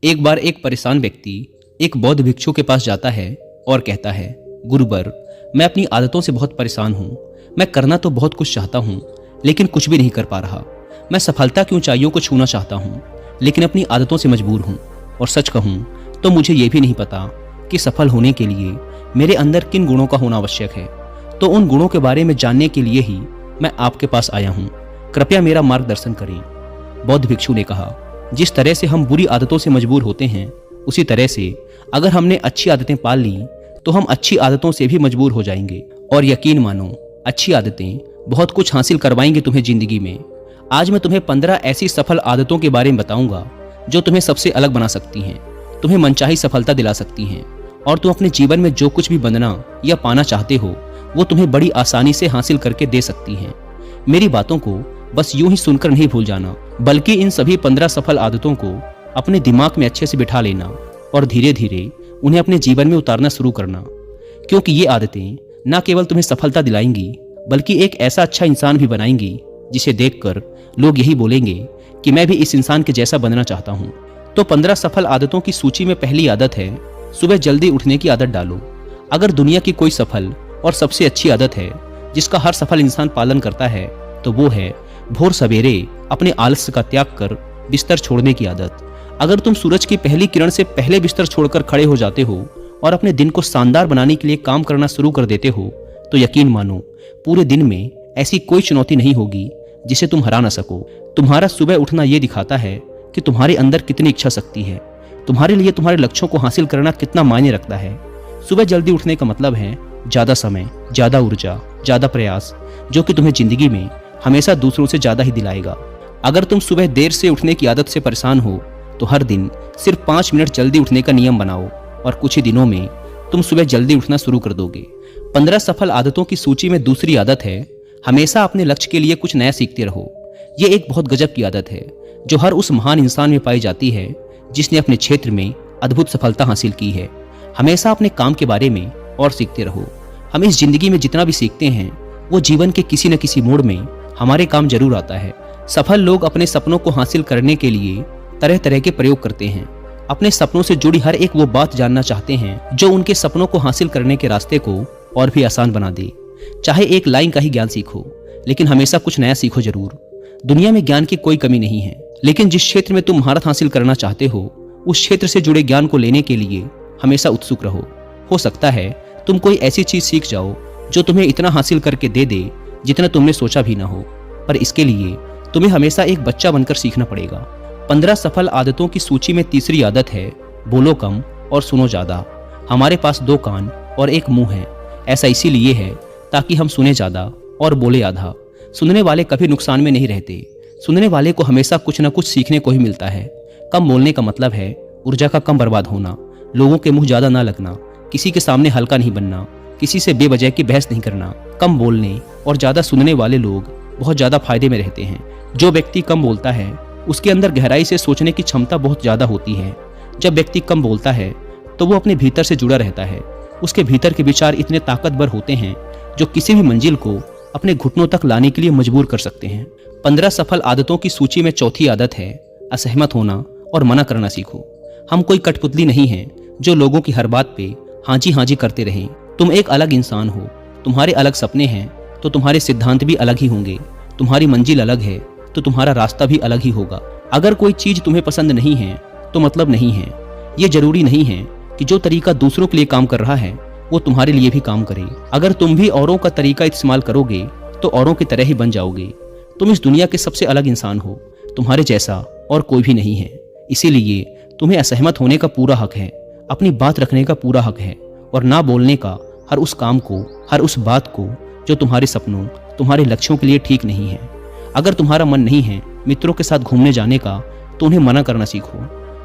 एक बार एक परेशान व्यक्ति एक बौद्ध भिक्षु के पास जाता है और कहता है, गुरुवर, मैं अपनी आदतों से बहुत परेशान हूँ। मैं करना तो बहुत कुछ चाहता हूँ, लेकिन कुछ भी नहीं कर पा रहा। मैं सफलता की ऊंचाइयों को छूना चाहता हूँ, लेकिन अपनी आदतों से मजबूर हूँ। और सच कहूँ तो मुझे ये भी नहीं पता कि सफल होने के लिए मेरे अंदर किन गुणों का होना आवश्यक है। तो उन गुणों के बारे में जानने के लिए ही मैं आपके पास आया हूँ। कृपया मेरा मार्गदर्शन करें। बौद्ध भिक्षु ने कहा, जिस तरह से हम बुरी आदतों से मजबूर होते हैं, उसी तरह से अगर हमने अच्छी आदतें पाल ली तो हम अच्छी आदतों से भी मजबूर हो जाएंगे। और यकीन मानो, अच्छी आदतें बहुत कुछ हासिल करवाएंगे तुम्हें जिंदगी में। आज मैं तुम्हें 15 ऐसी सफल आदतों के बारे में बताऊंगा जो तुम्हें सबसे अलग बना सकती हैं, तुम्हें मनचाही सफलता दिला सकती हैं, और तुम अपने जीवन में जो कुछ भी बनना या पाना चाहते हो वो तुम्हें बड़ी आसानी से हासिल करके दे सकती हैं। मेरी बातों को बस यूं ही सुनकर नहीं भूल जाना, बल्कि इन सभी 15 सफल आदतों को अपने दिमाग में अच्छे से बिठा लेना और धीरे धीरे उन्हें अपने जीवन में उतारना शुरू करना। क्योंकि ये आदतें न केवल तुम्हें सफलता दिलाएंगी, बल्कि एक ऐसा अच्छा इंसान भी बनाएंगी जिसे देखकर लोग यही बोलेंगे कि मैं भी इस इंसान के जैसा बनना चाहता हूँ। तो 15 सफल आदतों की सूची में पहली आदत है, सुबह जल्दी उठने की आदत डालो। अगर दुनिया की कोई सफल और सबसे अच्छी आदत है जिसका हर सफल इंसान पालन करता है, तो वो है भोर सवेरे अपने आलस्य का त्याग कर बिस्तर छोड़ने की आदत। अगर तुम सूरज की पहली किरण से पहले बिस्तर छोड़कर खड़े हो जाते हो और अपने दिन को शानदार बनाने के लिए काम करना शुरू कर देते हो, तो यकीन मानो, पूरे दिन में ऐसी कोई चुनौती नहीं होगी जिसे तुम हरा ना सको। तुम्हारा सुबह उठना ये दिखाता है कि तुम्हारे अंदर कितनी इच्छा शक्ति है, तुम्हारे लिए तुम्हारे लक्ष्यों को हासिल करना कितना मायने रखता है। सुबह जल्दी उठने का मतलब है ज्यादा समय, ज्यादा ऊर्जा, ज्यादा प्रयास, जो कि तुम्हें जिंदगी में हमेशा दूसरों से ज्यादा ही दिलाएगा। अगर तुम सुबह देर से उठने की आदत से परेशान हो तो हर दिन सिर्फ 5 मिनट जल्दी उठने का नियम बनाओ और कुछ ही दिनों में तुम सुबह जल्दी उठना शुरू कर दोगे। 15 सफल आदतों की सूची में दूसरी आदत है, हमेशा अपने लक्ष्य के लिए कुछ नया सीखते रहो। ये एक बहुत गजब की आदत है जो हर उस महान इंसान में पाई जाती है जिसने अपने क्षेत्र में अद्भुत सफलता हासिल की है। हमेशा अपने काम के बारे में और सीखते रहो। हम इस जिंदगी में जितना भी सीखते हैं वो जीवन के किसी न किसी मोड़ में हमारे काम जरूर आता है। सफल लोग अपने सपनों को हासिल करने के लिए तरह तरह के प्रयोग करते हैं। अपने सपनों से जुड़ी हर एक वो बात जानना चाहते हैं जो उनके सपनों को हासिल करने के रास्ते को और भी आसान बना दे। चाहे एक लाइन का ही ज्ञान सीखो, लेकिन हमेशा कुछ नया सीखो जरूर। दुनिया में ज्ञान की कोई कमी नहीं है, लेकिन जिस क्षेत्र में तुम महारत हासिल करना चाहते हो उस क्षेत्र से जुड़े ज्ञान को लेने के लिए हमेशा उत्सुक रहो। हो सकता है तुम कोई ऐसी चीज सीख जाओ जो तुम्हें इतना हासिल करके दे दे जितना तुमने सोचा भी ना हो, पर इसके लिए तुम्हें हमेशा एक बच्चा बनकर सीखना पड़ेगा। 15 सफल आदतों की सूची में तीसरी आदत है, बोलो कम और सुनो ज्यादा। हमारे पास 2 कान और एक मुंह है। ऐसा इसीलिए है ताकि हम सुने ज्यादा और बोले आधा। सुनने वाले कभी नुकसान में नहीं रहते। सुनने वाले को हमेशा कुछ न कुछ सीखने को ही मिलता है। कम बोलने का मतलब है ऊर्जा का कम बर्बाद होना, लोगों के मुंह ज्यादा ना लगना, किसी के सामने हल्का नहीं बनना, किसी से बेवजह की बहस नहीं करना। कम बोलने और ज्यादा सुनने वाले लोग बहुत ज्यादा फायदे में रहते हैं। जो व्यक्ति कम बोलता है उसके अंदर गहराई से सोचने की क्षमता बहुत ज्यादा होती है। जब व्यक्ति कम बोलता है तो वो अपने भीतर से जुड़ा रहता है। उसके भीतर के विचार इतने ताकतवर होते हैं जो किसी भी मंजिल को अपने घुटनों तक लाने के लिए मजबूर कर सकते हैं। 15 सफल आदतों की सूची में चौथी आदत है, असहमत होना और मना करना सीखो। हम कोई कठपुतली नहीं है जो लोगों की हर बात पे हाँ जी करते रहें। तुम एक अलग इंसान हो, तुम्हारे अलग सपने हैं तो तुम्हारे सिद्धांत भी अलग ही होंगे। तुम्हारी मंजिल अलग है तो तुम्हारा रास्ता भी अलग ही होगा। अगर कोई चीज तुम्हें पसंद नहीं है तो मतलब नहीं है। ये जरूरी नहीं है कि जो तरीका दूसरों के लिए काम कर रहा है वो तुम्हारे लिए भी काम करे। अगर तुम भी औरों का तरीका इस्तेमाल करोगे तो औरों की तरह ही बन जाओगे। तुम इस दुनिया के सबसे अलग इंसान हो, तुम्हारे जैसा और कोई भी नहीं है। इसीलिए तुम्हें असहमत होने का पूरा हक है, अपनी बात रखने का पूरा हक है, और ना बोलने का हर उस काम को, हर उस बात को जो तुम्हारे सपनों, तुम्हारे लक्ष्यों के लिए ठीक नहीं है। अगर तुम्हारा मन नहीं है मित्रों के साथ घूमने जाने का तो उन्हें मना करना सीखो।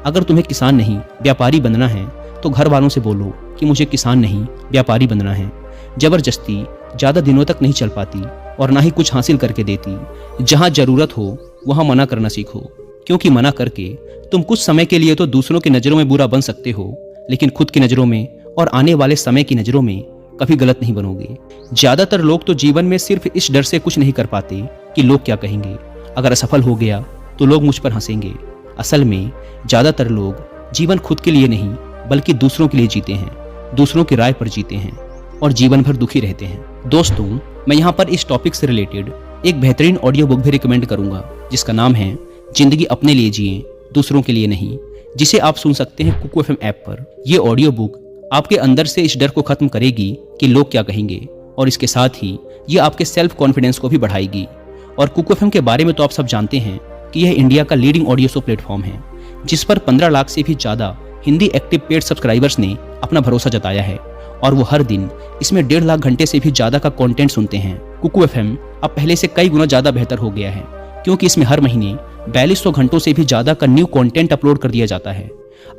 अगर तुम्हें किसान नहीं व्यापारी बनना है तो घर वालों से बोलो कि मुझे किसान नहीं व्यापारी बनना है। जबरदस्ती ज्यादा दिनों तक नहीं चल पाती और ना ही कुछ हासिल करके देती। जहां जरूरत हो वहां मना करना सीखो, क्योंकि मना करके तुम कुछ समय के लिए तो दूसरों की नजरों में बुरा बन सकते हो, लेकिन खुद की नजरों में और आने वाले समय की नजरों में कभी गलत नहीं बनोगे। ज्यादातर लोग तो जीवन में सिर्फ इस डर से कुछ नहीं कर पाते कि लोग क्या कहेंगे। अगर असफल हो गया तो लोग मुझ पर हंसेंगे। असल में ज्यादातर लोग जीवन खुद के लिए नहीं बल्कि दूसरों के लिए जीते हैं, दूसरों की राय पर जीते हैं और जीवन भर दुखी रहते हैं। दोस्तों, मैं यहाँ पर इस टॉपिक से रिलेटेड एक बेहतरीन ऑडियो बुक भी रिकमेंड करूंगा जिसका नाम है जिंदगी अपने लिए जिए, दूसरों के लिए नहीं, जिसे आप सुन सकते हैं कुकू एफएम ऐप पर। यह ऑडियो बुक आपके अंदर से इस डर को खत्म करेगी कि लोग क्या कहेंगे, और इसके साथ ही ये आपके सेल्फ कॉन्फिडेंस को भी बढ़ाएगी। और कुकू एफएम के बारे में तो आप सब जानते हैं कि यह इंडिया का लीडिंग ऑडियो शो प्लेटफॉर्म है जिस पर 15 लाख से भी ज़्यादा हिंदी एक्टिव पेड सब्सक्राइबर्स ने अपना भरोसा जताया है और वो हर दिन इसमें 1.5 लाख घंटे से भी ज़्यादा का कंटेंट सुनते हैं। कुकू एफएम अब पहले से कई गुना ज़्यादा बेहतर हो गया है क्योंकि इसमें हर महीने 4200 घंटों से भी ज़्यादा का न्यू कंटेंट अपलोड कर दिया जाता है।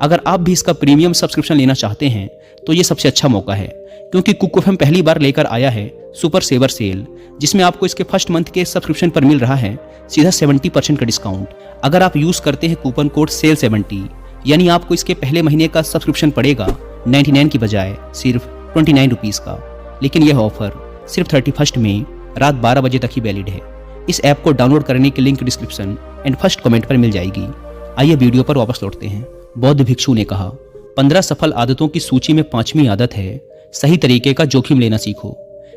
अगर आप भी इसका प्रीमियम सब्सक्रिप्शन लेना चाहते हैं तो ये सबसे अच्छा मौका है क्योंकि कुकू एफएम पहली बार लेकर आया है सुपर सेवर सेल, जिसमें आपको इसके फर्स्ट मंथ के सब्सक्रिप्शन पर मिल रहा है सीधा 70% का डिस्काउंट। अगर आप यूज़ करते हैं कूपन कोड SALE70, यानी आपको इसके पहले महीने का सब्सक्रिप्शन पड़ेगा 99 की बजाय सिर्फ 29 रुपीज़ का। लेकिन यह ऑफर सिर्फ 31 मई रात 12 बजे तक ही वैलिड है। इस ऐप को डाउनलोड करने की link description and first comment पर मिल जाएगी। आइए वीडियो पर वापस लौटते हैं। बौद्ध भिक्षु ने कहा, 15 सफल आदतों की सूची में 5वीं आदत है सही तरीके का जोखिम लेना सीखो।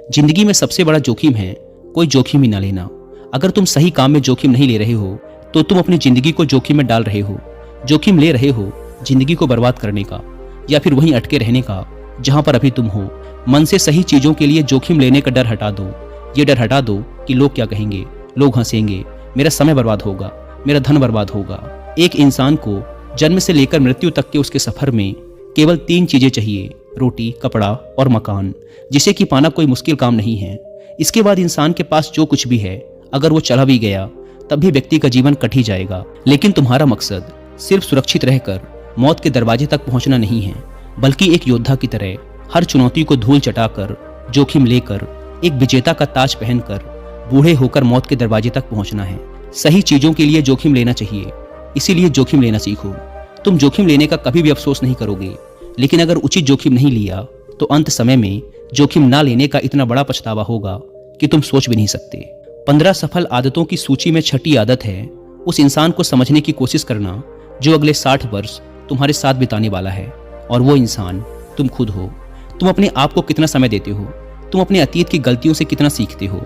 जिंदगी में सबसे बड़ा जोखिम है कोई जोखिम ही ना लेना। अगर तुम सही काम में जोखिम नहीं ले रहे हो तो तुम अपनी जिंदगी को जोखिम में डाल रहे हो। जोखिम ले रहे हो जिंदगी को बर्बाद करने का या फिर वहीं अटके रहने का जहां पर अभी तुम हो। मन से सही चीजों के लिए जोखिम लेने का डर हटा दो। ये डर हटा दो कि लोग क्या कहेंगे, लोग हंसेंगे, मेरा समय बर्बाद होगा, मेरा धन बर्बाद होगा। एक इंसान को जन्म से लेकर मृत्यु तक के उसके सफर में केवल 3 चीजें चाहिए, रोटी, कपड़ा और मकान, जिसे कि पाना कोई मुश्किल काम नहीं है। इसके बाद इंसान के पास जो कुछ भी है अगर वो चला भी गया तब भी व्यक्ति का जीवन कट ही जाएगा। लेकिन तुम्हारा मकसद सिर्फ सुरक्षित रहकर मौत के दरवाजे तक पहुंचना नहीं है बल्कि एक योद्धा की तरह हर चुनौती को धूल चटाकर, जोखिम लेकर, एक विजेता का ताज पहनकर बूढ़े होकर मौत के दरवाजे तक पहुंचना है। सही चीजों के लिए जोखिम लेना चाहिए, इसीलिए जोखिम लेना सीखो। तुम जोखिम लेने का कभी भी अफसोस नहीं करोगे, लेकिन अगर उचित जोखिम नहीं लिया तो अंत समय में जोखिम ना लेने का इतना बड़ा पछतावा होगा कि तुम सोच भी नहीं सकते। 15 सफल आदतों की सूची में 6ठी आदत है उस इंसान को समझने की कोशिश करना जो अगले 60 वर्ष तुम्हारे साथ बिताने वाला है, और वो इंसान तुम खुद हो। तुम अपने आप को कितना समय देते हो, तुम अपने अतीत की गलतियों से कितना सीखते हो,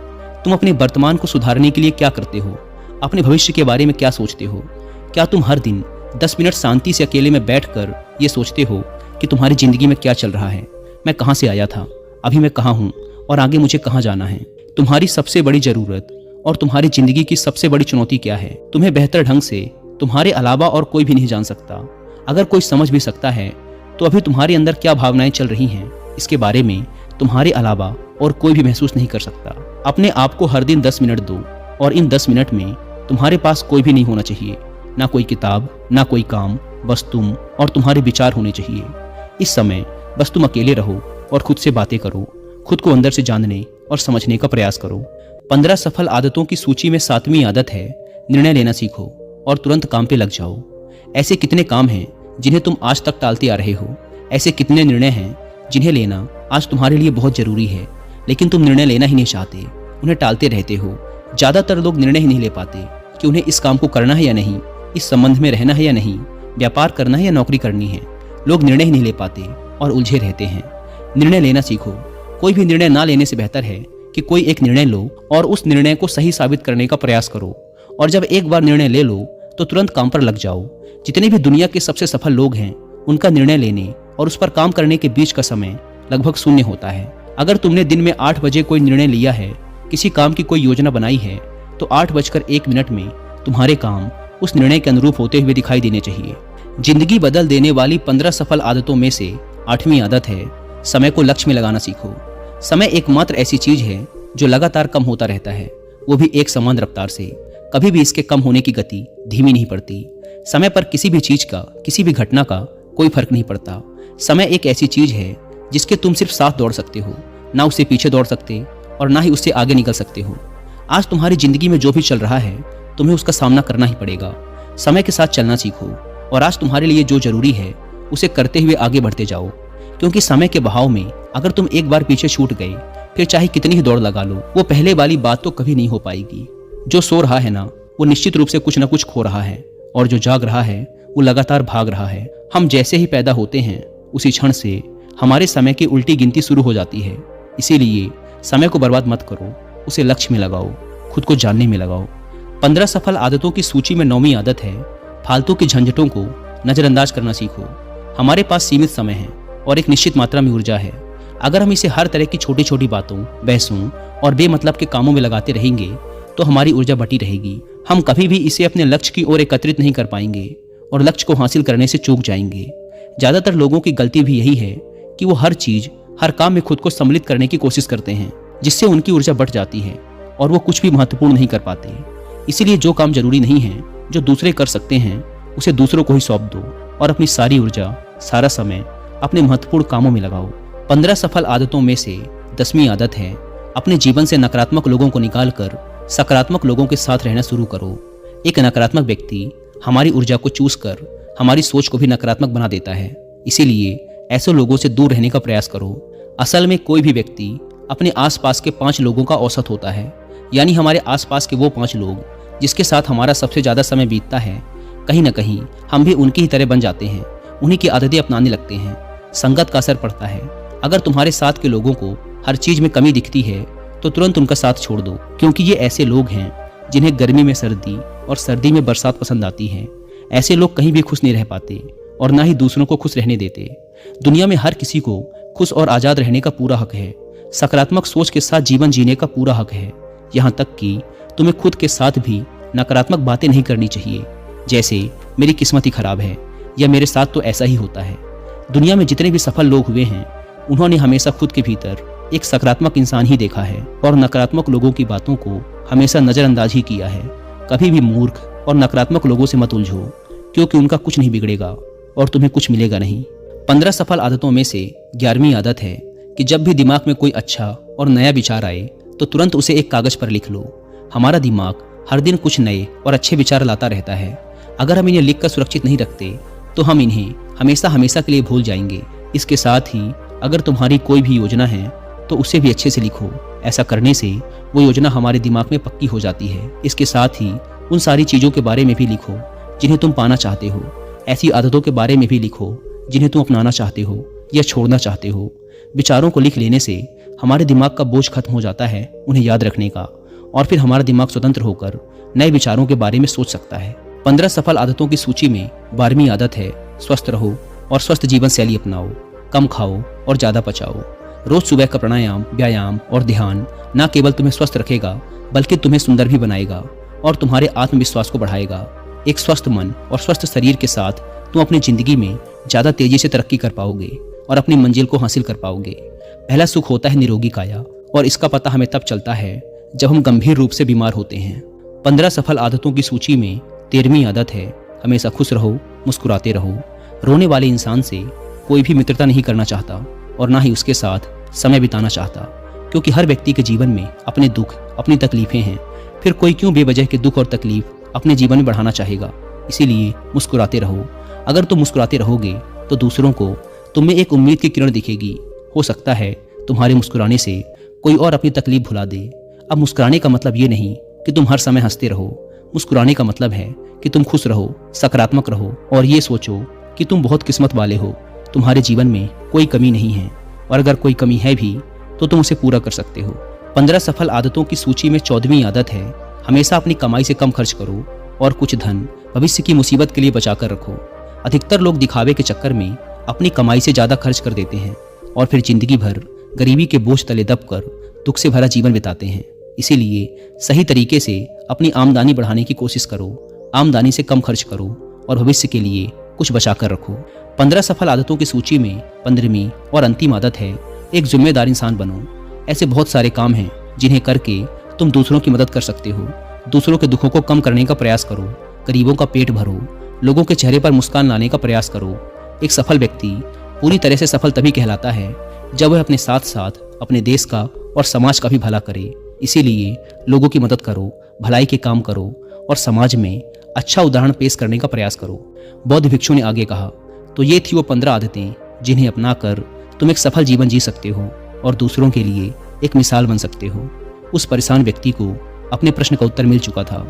तुम अपने वर्तमान को सुधारने के लिए क्या करते हो, अपने भविष्य के बारे में क्या सोचते हो। क्या तुम हर दिन 10 मिनट शांति से अकेले में बैठकर ये सोचते हो कि तुम्हारी जिंदगी में क्या चल रहा है, मैं कहाँ से आया था, अभी मैं कहाँ हूँ और आगे मुझे कहाँ जाना है। तुम्हारी सबसे बड़ी जरूरत और तुम्हारी जिंदगी की सबसे बड़ी चुनौती क्या है, तुम्हें बेहतर ढंग से तुम्हारे अलावा और कोई भी नहीं जान सकता। अगर कोई समझ भी सकता है तो अभी तुम्हारे अंदर क्या भावनाएं चल रही हैं इसके बारे में तुम्हारे अलावा और कोई भी महसूस नहीं कर सकता। अपने आप को हर दिन 10 मिनट दो और इन 10 मिनट में तुम्हारे पास कोई भी नहीं होना चाहिए, ना कोई किताब, ना कोई काम, बस तुम और तुम्हारे विचार होने चाहिए। इस समय बस तुम अकेले रहो और खुद से बातें करो, खुद को अंदर से जानने और समझने का प्रयास करो। 15 सफल आदतों की सूची में 7वीं आदत है निर्णय लेना सीखो और तुरंत काम पे लग जाओ। ऐसे कितने काम हैं जिन्हें तुम आज तक टालते आ रहे हो, ऐसे कितने निर्णय हैं जिन्हें लेना आज तुम्हारे लिए बहुत जरूरी है, लेकिन तुम निर्णय लेना ही नहीं चाहते, उन्हें टालते रहते हो। ज्यादातर लोग निर्णय ही नहीं ले पाते कि उन्हें इस काम को करना है या नहीं, इस संबंध में रहना है या नहीं, व्यापार करना है या नौकरी करनी है। लोग निर्णय ही नहीं ले पाते और उलझे रहते हैं। निर्णय लेना सीखो। कोई भी निर्णय ना लेने से बेहतर है कि कोई एक निर्णय लो और उस निर्णय को सही साबित करने का प्रयास करो, और जब एक बार निर्णय ले लो तो तुरंत काम पर लग जाओ। जितने भी दुनिया के सबसे सफल लोग हैं उनका निर्णय लेने और उस पर काम करने के बीच का समय लगभग 0 होता है। अगर तुमने दिन में 8 बजे कोई निर्णय लिया है, किसी काम की कोई योजना बनाई है, तो 8:01 में तुम्हारे काम उस निर्णय के अनुरूप होते हुए दिखाई देने चाहिए। जिंदगी बदल देने वाली 15 सफल आदतों में से 8वीं आदत है समय को लक्ष्य में लगाना सीखो। समय एकमात्र ऐसी चीज है जो लगातार कम होता रहता है, वो भी एक समान रफ्तार से। कभी भी इसके कम होने की गति धीमी नहीं पड़ती। समय पर किसी भी चीज का, किसी भी घटना का कोई फर्क नहीं पड़ता। समय एक ऐसी चीज है जिसके तुम सिर्फ साथ दौड़ सकते हो, ना उससे पीछे दौड़ सकते और ना ही उससे आगे निकल सकते हो। आज तुम्हारी जिंदगी में जो भी चल रहा है तुम्हें उसका सामना करना ही पड़ेगा। समय के साथ चलना सीखो और आज तुम्हारे लिए जो जरूरी है उसे करते हुए आगे बढ़ते जाओ, क्योंकि समय के बहाव में अगर तुम एक बार पीछे छूट गए फिर चाहे कितनी ही दौड़ लगा लो, वो पहले वाली बात तो कभी नहीं हो पाएगी। जो सो रहा है ना, वो निश्चित रूप से कुछ ना कुछ खो रहा है, और जो जाग रहा है वो लगातार भाग रहा है। हम जैसे ही पैदा होते हैं उसी क्षण से हमारे समय की उल्टी गिनती शुरू हो जाती है। इसीलिए समय को बर्बाद मत करो, उसे लक्ष्य में लगाओ, खुद को जानने में लगाओ। 15 सफल आदतों की सूची में 9वीं आदत है, फालतू की झंझटों को नजरअंदाज करना सीखो। हमारे पास सीमित समय है और एक निश्चित मात्रा में ऊर्जा है। अगर हम इसे हर तरह की छोटी छोटी बातों, बहसों और बेमतलब के कामों में लगाते रहेंगे तो हमारी ऊर्जा बटी रहेगी। हम कभी भी इसे अपने लक्ष्य की ओर एकत्रित नहीं कर पाएंगे और लक्ष्य को हासिल करने से चूक जाएंगे। ज्यादातर लोगों की गलती भी यही है कि वो हर चीज, हर काम में खुद को सम्मिलित करने की कोशिश करते हैं, जिससे उनकी ऊर्जा बढ़ जाती है और वो कुछ भी महत्वपूर्ण नहीं कर पाते। इसीलिए जो काम जरूरी नहीं है, जो दूसरे कर सकते हैं, उसे दूसरों को ही सौंप दो और अपनी सारी ऊर्जा, सारा समय अपने महत्वपूर्ण कामों में लगाओ। 15 सफल आदतों में से 10वीं आदत है, अपने जीवन से नकारात्मक लोगों को निकालकर सकारात्मक लोगों के साथ रहना शुरू करो। एक नकारात्मक व्यक्ति हमारी ऊर्जा को चूस कर हमारी सोच को भी नकारात्मक बना देता है। इसीलिए ऐसे लोगों से दूर रहने का प्रयास करो। असल में कोई भी व्यक्ति अपने आसपास के 5 लोगों का औसत होता है, यानी हमारे आसपास के वो 5 लोग जिसके साथ हमारा सबसे ज़्यादा समय बीतता है, कहीं ना कहीं हम भी उनकी ही तरह बन जाते हैं, उन्हीं की आदतें अपनाने लगते हैं। संगत का असर पड़ता है। अगर तुम्हारे साथ के लोगों को हर चीज़ में कमी दिखती है तो तुरंत उनका साथ छोड़ दो, क्योंकि ये ऐसे लोग हैं जिन्हें गर्मी में सर्दी और सर्दी में बरसात पसंद आती है। ऐसे लोग कहीं भी खुश नहीं रह पाते और ना ही दूसरों को खुश रहने देते। दुनिया में हर किसी को खुश और आज़ाद रहने का पूरा हक है। सकारात्मक सोच के साथ जीवन जीने का पूरा हक है। यहाँ तक कि तुम्हें खुद के साथ भी नकारात्मक बातें नहीं करनी चाहिए, जैसे मेरी किस्मत ही खराब है या मेरे साथ तो ऐसा ही होता है। दुनिया में जितने भी सफल लोग हुए हैं, उन्होंने हमेशा खुद के भीतर एक सकारात्मक इंसान ही देखा है और नकारात्मक लोगों की बातों को हमेशा नजरअंदाज ही किया है। कभी भी मूर्ख और नकारात्मक लोगों से मत उलझो, क्योंकि उनका कुछ नहीं बिगड़ेगा और तुम्हें कुछ मिलेगा नहीं। 15 सफल आदतों में से 11वीं आदत है कि जब भी दिमाग में कोई अच्छा और नया विचार आए तो तुरंत उसे एक कागज पर लिख लो। हमारा दिमाग हर दिन कुछ नए और अच्छे विचार लाता रहता है। अगर हम इन्हें लिखकर सुरक्षित नहीं रखते तो हम इन्हें हमेशा हमेशा के लिए भूल जाएंगे। इसके साथ ही अगर तुम्हारी कोई भी योजना है तो उसे भी अच्छे से लिखो। ऐसा करने से वो योजना हमारे दिमाग में पक्की हो जाती है। इसके साथ ही उन सारी चीज़ों के बारे में भी लिखो जिन्हें तुम पाना चाहते हो। ऐसी आदतों के बारे में भी लिखो जिन्हें तुम अपनाना चाहते हो या छोड़ना चाहते हो। विचारों को लिख लेने से हमारे दिमाग का बोझ खत्म हो जाता है उन्हें याद रखने का, और फिर हमारा दिमाग स्वतंत्र होकर नए विचारों के बारे में सोच सकता है। 15 सफल आदतों की सूची में 12वीं आदत है, स्वस्थ रहो और स्वस्थ जीवन शैली अपनाओ। कम खाओ और ज़्यादा पचाओ। रोज सुबह का प्राणायाम, व्यायाम और ध्यान न केवल तुम्हें स्वस्थ रखेगा बल्कि तुम्हें सुंदर भी बनाएगा और तुम्हारे आत्मविश्वास को बढ़ाएगा। एक स्वस्थ मन और स्वस्थ शरीर के साथ तुम अपनी जिंदगी में ज़्यादा तेजी से तरक्की कर पाओगे और अपनी मंजिल को हासिल कर पाओगे। पहला सुख होता है निरोगी काया, और इसका पता हमें तब चलता है जब हम गंभीर रूप से बीमार होते हैं। 15 सफल आदतों की सूची में 13वीं आदत है, हमेशा खुश रहो, मुस्कुराते रहो। रोने वाले इंसान से कोई भी मित्रता नहीं करना चाहता और ना ही उसके साथ समय बिताना चाहता, क्योंकि हर व्यक्ति के जीवन में अपने दुख, अपनी तकलीफें हैं। फिर कोई क्यों बेवजह के दुख और तकलीफ अपने जीवन में बढ़ाना चाहेगा। इसीलिए मुस्कुराते रहो। अगर तुम मुस्कुराते रहोगे तो दूसरों को तुम में एक उम्मीद की किरण दिखेगी। हो सकता है तुम्हारे मुस्कुराने से कोई और अपनी तकलीफ भुला दे। अब मुस्कुराने का मतलब ये नहीं कि तुम हर समय हंसते रहो। मुस्कुराने का मतलब है कि तुम खुश रहो, सकारात्मक रहो और ये सोचो कि तुम बहुत किस्मत वाले हो। तुम्हारे जीवन में कोई कमी नहीं है, और अगर कोई कमी है भी तो तुम उसे पूरा कर सकते हो। 15 सफल आदतों की सूची में 14वीं आदत है, हमेशा अपनी कमाई से कम खर्च करो और कुछ धन भविष्य की मुसीबत के लिए बचा कर रखो। अधिकतर लोग दिखावे के चक्कर में अपनी कमाई से ज़्यादा खर्च कर देते हैं और फिर जिंदगी भर गरीबी के बोझ तले दबकर दुख से भरा जीवन बिताते हैं। इसीलिए सही तरीके से अपनी आमदनी बढ़ाने की कोशिश करो। आमदनी से कम खर्च करो और भविष्य के लिए कुछ बचा कर रखो। 15 सफल आदतों की सूची में 15वीं और अंतिम आदत है, एक जिम्मेदार इंसान बनो। ऐसे बहुत सारे काम हैं जिन्हें करके तुम दूसरों की मदद कर सकते हो। दूसरों के दुखों को कम करने का प्रयास करो, गरीबों का पेट भरो, लोगों के चेहरे पर मुस्कान लाने का प्रयास करो। एक सफल व्यक्ति पूरी तरह से सफल तभी कहलाता है जब वह अपने साथ साथ अपने देश का और समाज का भी भला करे। इसीलिए लोगों की मदद करो, भलाई के काम करो और समाज में अच्छा उदाहरण पेश करने का प्रयास करो। बौद्ध भिक्षु ने आगे कहा, तो ये थी वो 15 आदतें जिन्हें अपनाकर तुम एक सफल जीवन जी सकते हो और दूसरों के लिए एक मिसाल बन सकते हो। उस परेशान व्यक्ति को अपने प्रश्न का उत्तर मिल चुका था।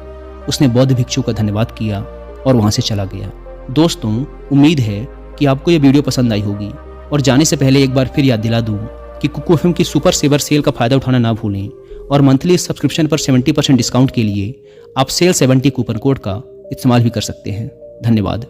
उसने बौद्ध भिक्षु का धन्यवाद किया और वहां से चला गया। दोस्तों, उम्मीद है कि आपको ये वीडियो पसंद आई होगी। और जाने से पहले एक बार फिर याद दिला दूँ कि कुकू एफएम की सुपर सेवर सेल का फ़ायदा उठाना ना भूलें और मंथली सब्सक्रिप्शन पर 70% डिस्काउंट के लिए आप सेल 70 कूपन कोड का इस्तेमाल भी कर सकते हैं। धन्यवाद।